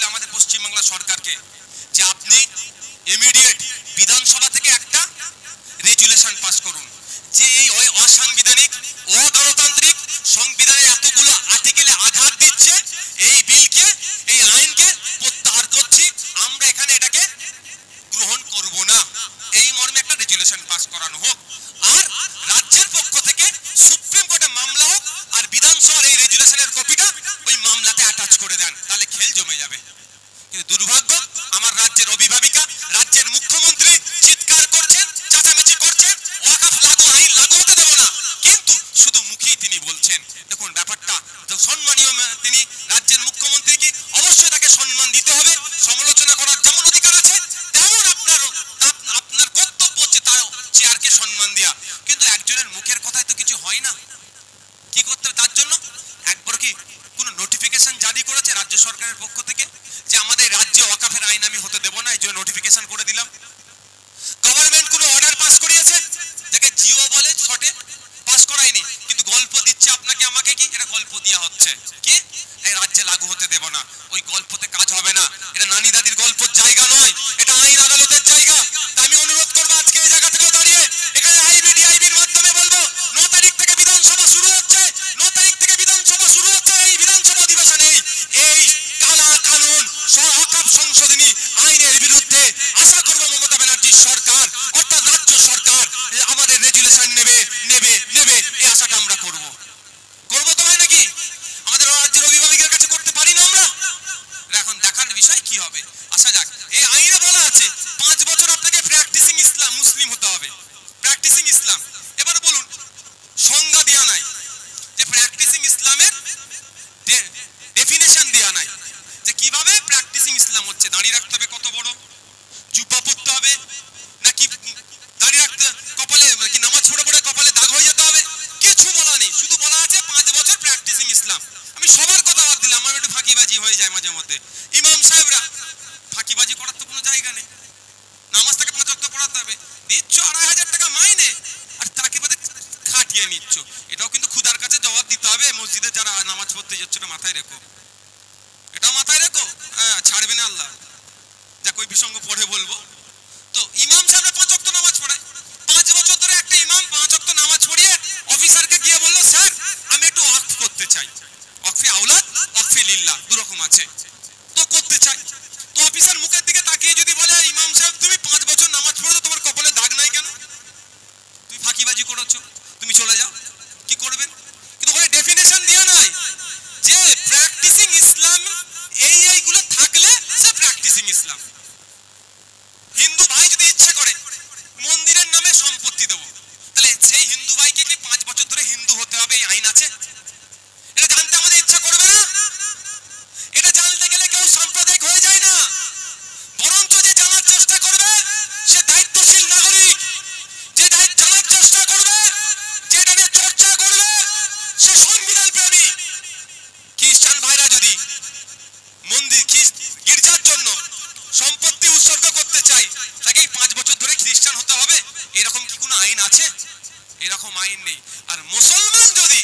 হয়েছিল আমাদের পশ্চিমবাংলা সরকারকে যে আপনি ইমিডিয়েট বিধানসভা থেকে একটা রেজুলেশন পাস করুন যে এই অসাংবিধানিক অগণতান্ত্রিক সংবিধানের এতগুলো আর্টিকেলে আঘাত দিচ্ছে এই বিলকে এই আইনকে প্রত্যাহার করছি আমরা এখানে এটাকে গ্রহণ করব না এই মর্মে একটা রেজুলেশন পাস করানো হোক আর রাজ্যের পক্ষ থেকে সুপ্রিম কোর্টে মামলা হোক আর বিধানসভার এই রেজুলেশনের কপিটা ওই মামলাতে অ্যাটাচ করে দেন তাহলে খেল জমে যাবে কিন্তু দুর্ভাগ্য আমার রাজ্যের অভিভাবিকা রাজ্যের মুখ্যমন্ত্রী চিৎকার করছেন চেঁচামেচি করছেন ওয়াকফ লাগু আইন লাগু হতে দেব না কিন্তু শুধু মুখেই তিনি বলছেন দেখুন ব্যাপারটা সম্মানীয় তিনি রাজ্যের মুখ্যমন্ত্রী কি অবশ্যই তাকে সম্মান দিতে হবে সমালোচনা করার যেমন অধিকার আছে তেমন আপনার কর্তব্য হচ্ছে তার চেয়ারকে সম্মান দেওয়া কিন্তু একজনের মুখের কথায় তো কিছু হয় না কি করতে হবে তার জন্য একবার কি কোনো নোটিফিকেশন জারি করেছে রাজ্য সরকারের পক্ষ থেকে যে আমাদের রাজ্যে ওয়াকফের আইন আমি হতে দেব না এই জন্য নোটিফিকেশন করে দিলাম গভর্নমেন্ট কোনো অর্ডার পাস করিয়েছে যাকে জিও বলে শর্টে পাস করায়নি কিন্তু গল্প দিচ্ছে আপনাকে আমাকে কি এটা গল্প দেওয়া হচ্ছে কি এই রাজ্যে লাগু হতে দেব না ওই গল্পতে কাজ হবে না এটা নানি দাদির গল্পের জায়গা নয় এটা আইন আদালতের জায়গা তাই আমি অনুরোধ করবো আজকে এই জায়গা থেকে দাঁড়িয়ে এখানে আইবিডিআইবির মাধ্যমে বলবো 9 তারিখ থেকে বিধানসভা শুরু হচ্ছে 9 তারিখ থেকে বিধানসভা শুরু হচ্ছে এই বিধানসভা অধিবেশনে এই কালা কানুন ওয়াকফ সংশোধনী আইনের বিরুদ্ধে আশা করব মমতা ব্যানার্জির সরকার অর্থাৎ রাজ্য সরকার আমাদের রেজুলেশন নেবে এই আশাটা আমরা করব তো হয় নাকি আমাদের রাজ্যের অভিভাবকের কাছে করতে পারি না আমরা এখন দেখার বিষয় কি হবে আসা যাক এই আইনে বলা আছে 5 বছর আপনাকে প্র্যাকটিসিং ইসলাম মুসলিম হতে হবে প্র্যাকটিসিং ইসলাম এবারে বলুন সংজ্ঞা দেয়া নাই যে প্র্যাকটিসিং ইসলামের ডেফিনেশন দেয়া নাই যে কিভাবে প্র্যাকটিসিং ইসলাম হচ্ছে দাঁড়িয়ে রাখতে হবে কত বড় জুব্বা পরতে হবে নাকি দাঁড়িয়ে রাখতে কপালে কি নামাজ পড়ে কপালে দাগ হয়ে যেতে হবে কিছু বলা নেই শুধু বলা আছে 5 বছর প্র্যাকটিসিং ইসলাম আমি সবার কথা বাদ দিলাম আমার একটু ফাঁকিবাজি হয়ে যায় মাঝে মধ্যে ইমাম সাহেবরা ফাঁকিবাজি করার তো কোনো জায়গা নেই নামাজটাকে 5 ওয়াক্ত পড়াতে হবে দিচ্ছ 2500 টাকা মাইনে আর তাকে বাদে খাটিয়ে নিচ্ছ এটাও কিন্তু খুদার কাছে জবাব দিতে হবে মসজিদে যারা নামাজ পড়তে যাচ্ছে এটা মাথায় রেখো এটাও মাথায় রেখো ছাড়বে না আল্লাহ দেখ ওই বিসঙ্গ পড়ে বলবো তো ইমাম সাহেবরা 5 ওয়াক্ত নামাজ পড়ায় 5 বছর ধরে একটা ইমাম 5 ওয়াক্ত নামাজ পড়িয়ে অফিসারকে গিয়ে বললো স্যার আমি একটু ওয়াকফ করতে চাই ওয়াকফে আওলাদ ওয়াকফে লিল্লাহ দুরকম আছে তো করতে চাই তো অফিসার মুখের দিকে তাকিয়ে যদি বলে ইমাম সাহেব তুমি 5 বছর নামাজ পড়ো তোমার কপালে দাগ নাই কেন তুমি ফাঁকিবাজি করেছো তুমি চলে যাও কি করবেন কিন্তু ওখানে ডেফিনেশন দেয়া নাই যে প্র্যাকটিসিং ইসলাম এইগুলো থাকলে সে প্র্যাকটিসিং ইসলাম হিন্দু ভাই যদি ইচ্ছে করে মন্দিরের নামে সম্পত্তি দেবো তাহলে সেই হিন্দু ভাইকে কি 5 বছর ধরে হিন্দু হতে হবে এই আইন আছে এটা জানতে আমাদের ইচ্ছা করবে না এটা জানতে গেলে কেউ সাম্প্রদায়িক হয়ে যায় না বরঞ্চ যে জানার চেষ্টা করবে সে দায়িত্বশীল নাগরিক যে জানার চেষ্টা করবে যেটা নিয়ে চর্চা করবে সে সংবিধান প্রেমী খ্রিস্টান ভাইরা যদি মন্দির গির্জার জন্য সম্পত্তি উৎসর্গ করতে চাই তাকে 5 বছর ধরে খ্রিস্টান হতে হবে এরকম কি কোনো আইন আছে এরকম আইন নেই আর মুসলমান যদি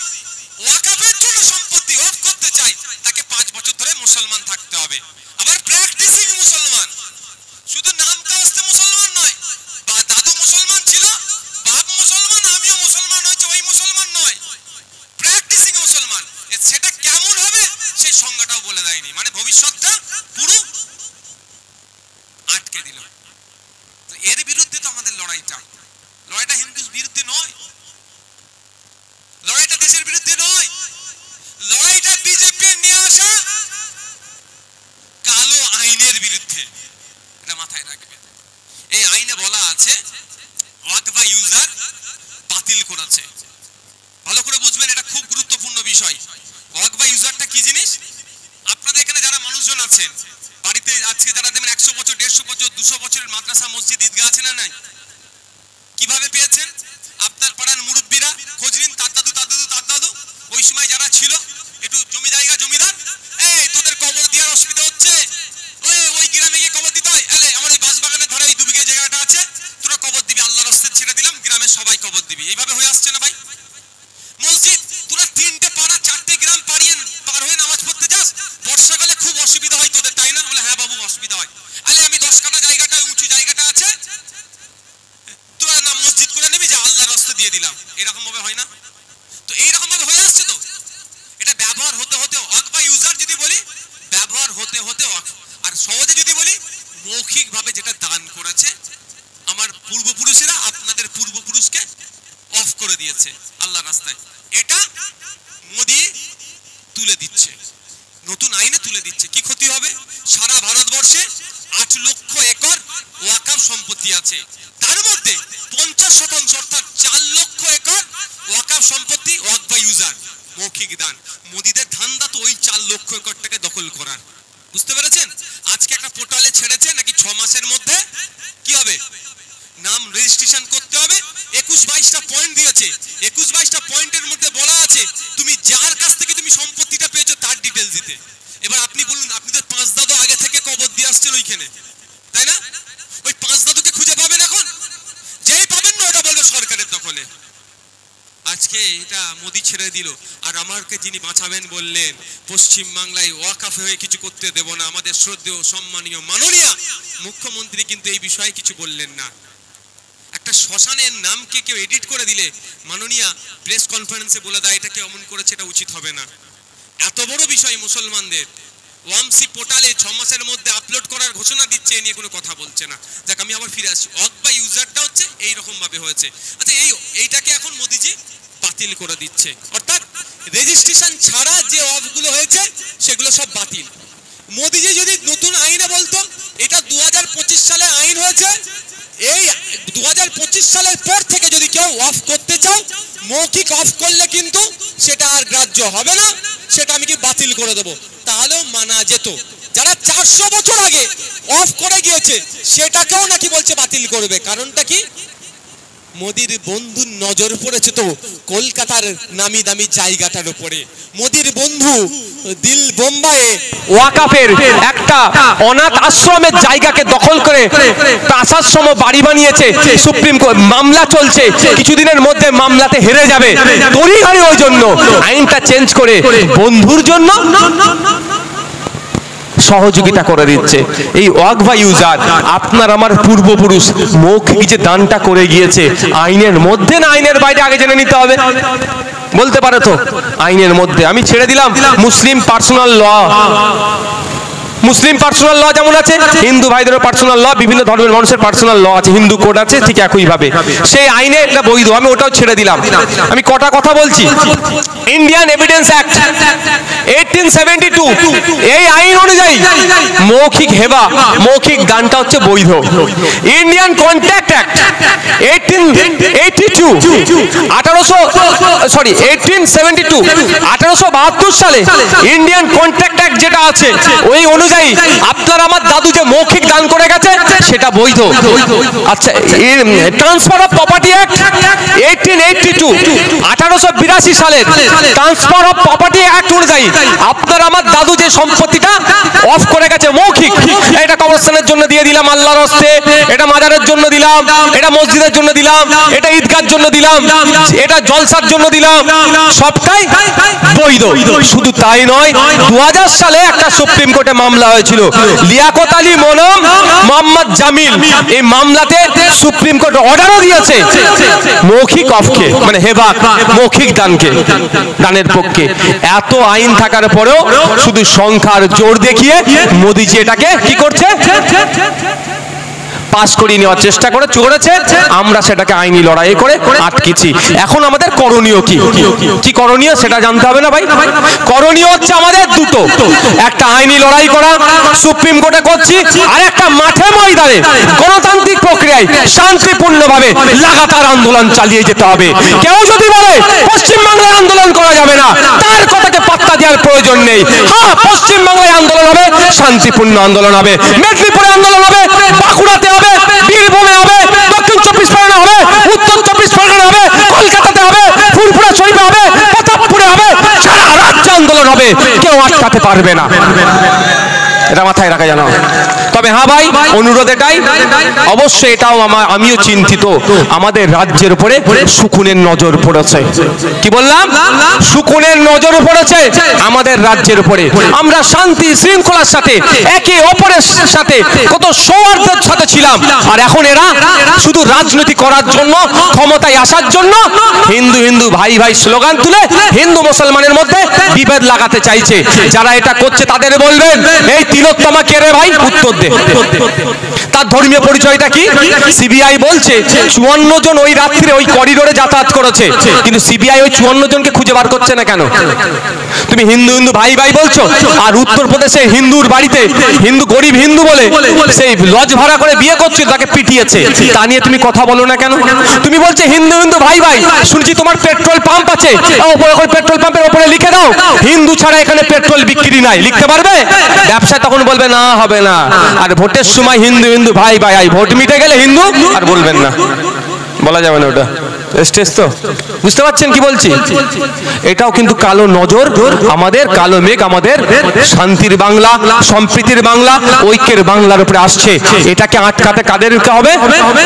ওয়াকফের জন্য সম্পত্তি ওয়াকফ করতে চাই তাকে 5 বছর ধরে মুসলমান থাকতে হবে আবার প্র্যাকটিসিং মুসলমান শুধু নাম কাস্তে মুসলমান নয় বা দাদু মুসলমান ছিল বাপ মুসলমান আমিও মুসলমান হয়েছে ওই মুসলমান নয় প্র্যাকটিসিং মুসলমান সেটা কেমন হবে সেই সংজ্ঞাটাও বলে দেয়নি মানে ভবিষ্যৎটা পুরো আটকে দিল তো এর বিরুদ্ধে তো আমাদের লড়াইটা হিন্দুর বিরুদ্ধে নয় লড়াইটা দেশের বিরুদ্ধে নয় লড়াইটা বিজেপি নিয়ে আসা কালো আইনের বিরুদ্ধে এটা মাথায় রাখবে এই আইনে বলা আছে ওয়াকফ ইউজার বাতিল করেছে ভালো করে বুঝবেন এটা খুব গুরুত্বপূর্ণ বিষয় ওয়াকফ ইউজারটা কি জিনিস আপনাদের এখানে যারা মানুষজন আছেন বাড়িতে আজকে যারা দেখবেন 100 বছর 150 বছর 200 বছরের মাদ্রাসা মসজিদ ঈদগাহ আছে না নাই কিভাবে পেয়েছেন আপনার পাড়ার মুরব্বীরা খোঁজ নিন তার দাদু ওই সময় যারা ছিল একটু জমি জায়গা জমিদার এই তোদের কবর দেওয়ার অসুবিধা হচ্ছে ওই গ্রামে গিয়ে কবর দিতে হয় আমার এই বাঁশবাগানের ধারে এই 2 বিঘা জায়গাটা আছে তোরা কবর দিবি আল্লাহর রাস্তায় ছেড়ে দিলাম গ্রামের সবাই কবর দিবি এইভাবে হয়ে আসছে না ভাই মসজিদ তোরা 3টে পাড়া 4টে গ্রাম পার হয়ে নামাজ পড়তে যাস বর্ষাকালে খুব অসুবিধা হয় তোদের তাই না হতে হতে আর সহজে যদি বলি মৌখিকভাবে যেটা দান করেছে আমার পূর্বপুরুষেরা আপনাদের পূর্বপুরুষকে অফ করে দিয়েছে আল্লাহ রাস্তায়, এটা মোদি তুলে দিচ্ছে, নতুন আইনে তুলে দিচ্ছে। কি ক্ষতি হবে? সারা ভারতবর্ষে 8 লক্ষ একর ওয়াকফ সম্পত্তি আছে, তার মধ্যে 50% অর্থাৎ 4 লক্ষ একর ওয়াকফ সম্পত্তি ওয়াকফ বাই ইউজার, মৌখিক দান। মোদিদের ধান্দা তো ওই 4 লক্ষ একরটাকে দখল করার, বুঝতে পেরেছেন? আজকে একটা পোর্টালে ছেড়েছে নাকি 6 মাসের মধ্যে কি হবে, নাম রেজিস্ট্রেশন করতে হবে। 21-22টা পয়েন্ট দিয়েছে, 21-22টা পয়েন্টের মধ্যে বলা আছে তুমি যার কাছ থেকে তুমি সম্পত্তিটা পেয়েছো তার ডিটেলস দিতে। এবার আপনি বলুন, আপনি তো 5 দাদু আগে থেকে কবর দিয়ে আসছেন ওইখানে, তাই না? ওই 5 দাদুকে খুঁজে পাবেন এখন, যেই পাবেন না ওটা বলবে সরকারের দখলে। আজকে এটা মোদি ছেড়ে দিল, আর আমাকে যিনি বাঁচাবেন বললেন পশ্চিম বাংলায় ওয়াকফে হয়ে কিছু করতে দেব না, আমাদের শ্রদ্ধেয় সম্মানীয় মাননীয় মুখ্যমন্ত্রী কিন্তু এই বিষয়ে কিছু বললেন না। একটা শ্মশানের নামকে কেউ এডিট করে দিলে মাননীয় প্রেস কনফারেন্সে বলে দেয় এটাকে অমন করেছে, এটা উচিত হবে না। এত বড় বিষয় মুসলমানদের ওয়ামসি পোর্টালে 6 মাসের মধ্যে আপলোড করার ঘোষণা দিচ্ছে, এ নিয়ে কোনো কথা বলছে না। যাক, আমি আবার ফিরে আসছি, ওয়াকফ বাই ইউজারটা হচ্ছে এইরকম ভাবে হয়েছে। আচ্ছা, এইটাকে এখন মোদিজি বাতিল করে দিচ্ছে, অর্থাৎ রেজিস্ট্রেশন ছাড়া যে ওয়াকফগুলো হয়েছে সেগুলো সব বাতিল। মোদিজি যদি নতুন আইনে বলতো এটা 2025 সালে আইন হয়েছে, এই 2025 সালের পর থেকে যদি কেউ অফ করতে চাও, মৌখিক অফ করলে কিন্তু সেটা আর গ্রাহ্য হবে না, সেটা আমি কি বাতিল করে দেবো, তাহলেও মানা যেত। যারা 400 বছর আগে অফ করে গিয়েছে সেটাকেও নাকি বলছে বাতিল করবে। কারণটা কি? মোদির বন্ধুর নজর পড়েছে তো কলকাতার নামি দামি জায়গাটার উপরে। মোদির বন্ধু দিল বোম্বাইয়ে ওয়াকফের একটা অনাথ আশ্রমের জায়গাকে দখল করে প্রাসাদ সম বাড়ি বানিয়েছে। সুপ্রিম কোর্ট মামলা চলছে, কিছুদিনের মধ্যে মামলাতে হেরে যাবে। তড়িঘড়ি ওই জন্য আইনটা চেঞ্জ করে বন্ধুর জন্য সহযোগিতা করে দিচ্ছে। এই ওয়াকফ বাই ইউজার আপনার আমার পূর্বপুরুষ মৌখিক যে দানটা করে গিয়েছে, আইনের মধ্যে না আইনের বাইরে আগে জেনে নিতে হবে? বলতে পারে তো আইনের মধ্যে। আমি ছেড়ে দিলাম মুসলিম পার্সোনাল ল, মুসলিম পার্সোনাল ল যেমন আছে, হিন্দু ভাইদের পার্সোনাল ল, বিভিন্ন ধর্মের মানুষের পার্সোনাল ল আছে, হিন্দু কোড আছে, ঠিক একইভাবে সেই আইনে এটা বৈধ, আমি ওটাও ছেড়ে দিলাম। আমি কটা কথা বলছি। ইন্ডিয়ান এভিডেন্স অ্যাক্ট 1872, এই আইন অনুযায়ী মৌখিক হেবা, মৌখিক দানটা হচ্ছে বৈধ। ইন্ডিয়ান কন্ট্রাক্ট অ্যাক্ট 1872 সালে ইন্ডিয়ান কন্ট্রাক্ট অ্যাক্ট যেটা আছে ওই অনুযায়ী আপনার আমার দাদু যে মৌখিক দান করে গেছে সেটা বৈধ। আচ্ছা, ট্রান্সফার অফ প্রপার্টি অ্যাক্ট 1882 সালের ট্রান্সফার অফ প্রপার্টি অ্যাক্ট অনুযায়ী আপনার আমার দাদু যে সম্পত্তিটা অফ করে গেছে মৌখিক, এটা কবরস্থানের জন্য দিয়ে দিলাম আল্লাহর হস্তে, এটা মাজারের জন্য দিলাম, এটা মসজিদের জন্য দিলাম, এটা ঈদগাহর জন্য দিলাম, এটা জলসার জন্য দিলাম, সবটাই বৈধ। শুধু তাই নয়, 2000 সালে একটা সুপ্রিম কোর্টে মামলা হয়েছিল, লিয়াকত আলী মনম, মোহাম্মদ জামিল। এই মামলাতে সুপ্রিম কোর্ট অর্ডারও দিয়েছে মৌখিক অফকে, মানে হেবা, মৌখিক দানকে, দানের পক্ষে। এত আইন থাকার পরেও শুধু সংখ্যার জোর দেখিয়ে মোদিজি এটাকে কি করছে, পাস করিয়ে নেওয়ার চেষ্টা করে চলেছে। আমরা সেটাকে আইনি লড়াই করে আটকেছি। এখন আমাদের করণীয় কি, কি করণীয় সেটা জানতে হবে না ভাই? করণীয় হচ্ছে আমাদের দুটো, একটা আইনি লড়াই করা, সুপ্রিম কোর্টে করছি, আর একটা মাঠে ময়দানে গণতান্ত্রিক প্রক্রিয়ায় শান্তিপূর্ণভাবে লাগাতার আন্দোলন চালিয়ে যেতে হবে। কেউ যদি বলে পশ্চিমবাংলায় আন্দোলন করা যাবে না, তার কথাকে পাত্তা দেওয়ার প্রয়োজন নেই। হ্যাঁ, পশ্চিমবাংলায় আন্দোলন হবে, শান্তিপূর্ণ আন্দোলন হবে, মেদিনীপুরে আন্দোলন হবে, বাঁকুড়াতে হবে, বীরভূমে হবে, দক্ষিণ 24 পরগনা হবে, উত্তর 24 পরগনা হবে, কলকাতাতে হবে, ফুরফুরা শরীফে হবে, প্রতাপপুরে হবে, সারা রাজ্যে আন্দোলন হবে, কেউ আটকাতে পারবে না। এটা মাথায় রাখা জানো। তবে হ্যাঁ ভাই, অনুরোধ এটাই, অবশ্যই এটাও আমিও চিন্তিত, আমাদের রাজ্যের উপরে শকুনের নজর পড়েছে। কি বললাম? শকুনের নজর পড়েছে আমাদের রাজ্যের উপরে। আমরা শান্তি শৃঙ্খলার সাথে একে অপরের সাথে কত সৌহার্দ্যের সাথে ছিলাম, আর এখন এরা শুধু রাজনীতি করার জন্য, ক্ষমতায় আসার জন্য হিন্দু হিন্দু ভাই ভাই স্লোগান তুলে হিন্দু মুসলমানের মধ্যে বিভেদ লাগাতে চাইছে। যারা এটা করছে তাদের বলবেন, এই তিলোত্তমা কে রে ভাই? উত্তর দে, তার ধর্মীয় পরিচয়টা কি? সিবিআই বলছে 54 জন ওই রাত্রে ওই করিডোরে যাতায়াত করেছে, কিন্তু সিবিআই ওই 54 জনকে খুঁজে বার করছে না কেন? তুমি হিন্দু হিন্দু ভাই ভাই বলছো, আর উত্তরপ্রদেশে হিন্দুর বাড়িতে হিন্দু গরিব হিন্দু বলে সেই লজ ভাড়া করে বিয়ে করছে, তাকে পিটিয়েছে, তা নিয়ে তুমি কথা বলো না কেন? তুমি বলছো হিন্দু হিন্দু ভাই ভাই, শুনছি তোমার পেট্রোল পাম্প আছে, পেট্রোল পাম্পের উপরে লিখে দাও হিন্দু ছাড়া এখানে পেট্রোল বিক্রি নাই, লিখতে পারবে? ব্যবসায় তখন বলবে না, হবে না। আর ভোটের সময় হিন্দু হিন্দু ভাই ভাই, ভোট মিটে গেলে হিন্দু আর বলবেন না, বলা যাবে না। ওটা স্টেজ তো, বুঝতে পারছেন কি বলছি? এটাও কিন্তু কালো নজর, আমাদের কালো মেঘ আমাদের শান্তির বাংলা, সম্প্রীতির বাংলা, ঐক্যের বাংলার উপরে আসছে। এটাকে আটকাতে কাদেরকে হবে?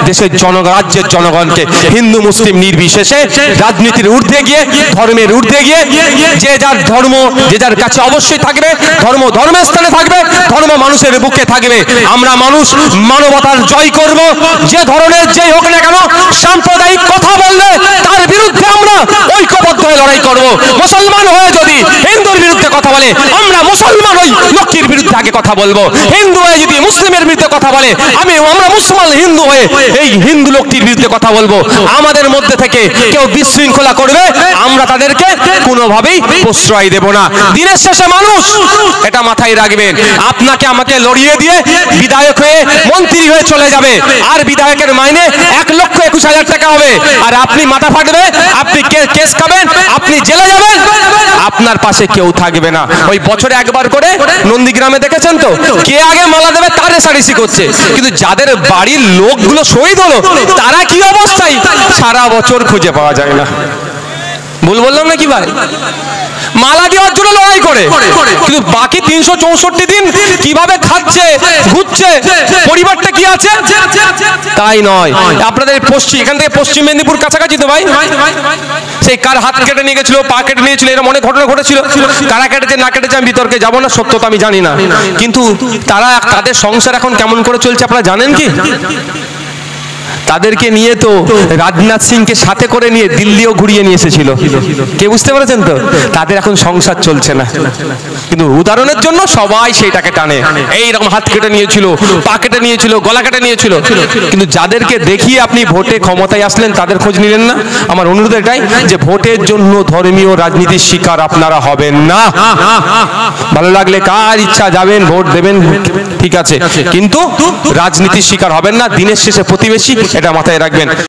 দেশের রাজ্যের জনগণকে, হিন্দু মুসলিম নির্বিশেষে রাজনীতির ঊর্ধ্বে গিয়ে, ধর্মের ঊর্ধ্বে গিয়ে, যে যার ধর্ম যে যার কাছে অবশ্যই থাকবে, ধর্ম ধর্মের স্থানে থাকবে, ধর্ম মানুষের বুকে থাকবে। আমরা মানুষ মানবতার জয় করব, যে ধরনের যেই হোক না কেন, সাম্প্রদায়িক কথা বললে তার বিরুদ্ধে আমরা ঐক্যবদ্ধ হয়ে লড়াই করব। মুসলমান হয়ে যদি হিন্দুর বিরুদ্ধে কথা বলে, আমরা মুসলমান ওই লক্ষ্মীর বিরুদ্ধে আগে কথা বলবো। হিন্দু হয়ে যদি মুসলিমের বিরুদ্ধে কথা বলে, আমরা মুসলমান হিন্দু হয়ে এই হিন্দু লোকটির বিরুদ্ধে কথা বলবো। আমাদের মধ্যে থেকে কেউ বিশৃঙ্খলা করবে, আমরা তাদেরকে কোনোভাবেই প্রশ্রয় দেব না। দিনের শেষে মানুষ, এটা মাথায় রাখবেন, আপনাকে আমাকে লড়িয়ে দিয়ে বিধায়ক হয়ে মন্ত্রী হয়ে চলে যাবে, আর বিধায়কের মাইনে 1,21,000 টাকা হবে, আর আপনি মাথা ফাটবে, আপনি কেস খাবেন, আপনি জেলে যাবেন, আপনার পাশে কেউ থাকবে না। ওই বছরে একবার করে নন্দীগ্রামে দেখেছেন তো, কে আগে মালা দেবে তার রেষারেষি করছে, কিন্তু যাদের বাড়ির লোকগুলো শহীদ হলো তারা কি অবস্থায় সারা বছর খুঁজে পাওয়া যায় না। ভুল বললাম নাকি ভাই? মালা দেওয়ার জন্য লড়াই করে, কিন্তু বাকি 364 দিন কিভাবে খাচ্ছে, ঘুরছে, পরিবারটা কি আছে তাই নয়। আপনাদের এখান থেকে পশ্চিম মেদিনীপুর কাছাকাছি তো ভাই, সেই কার হাত কেটে নিয়ে গেছিল, পা কেটে নিয়েছিল, এরকম অনেক ঘটনা ঘটেছিল। কারা কেটেছে না কেটেছে আমি বিতর্কে যাবো না, সত্যতা আমি জানি না, কিন্তু তাদের সংসার এখন কেমন করে চলছে আপনারা জানেন কি? তাদেরকে নিয়ে তো রাজনাথ সিংকে সাথে করে নিয়ে দিল্লিও ঘুরিয়ে নিয়ে এসেছিল, কে বুঝতে পেরেছেন তো? তাদের এখন সংসার চলছে না, কিন্তু উদাহরণের জন্য সবাই সেইটাকে টানে। এইরকম হাত কেটে নিয়েছিল, পা কেটে নিয়েছিল, গলা কেটে নিয়েছিল, কিন্তু যাদেরকে দেখিয়ে আপনি ভোটে ক্ষমতায় আসলেন তাদের খোঁজ নিলেন না। আমার অনুরোধ এটাই যে ভোটের জন্য ধর্মীয় রাজনীতির শিকার আপনারা হবেন না। ভালো লাগলে কার ইচ্ছা যাবেন ভোট দেবেন, ঠিক আছে, কিন্তু রাজনীতির শিকার হবেন না। দিনের শেষে প্রতিবেশী, এটা মাথায় রাখবেন।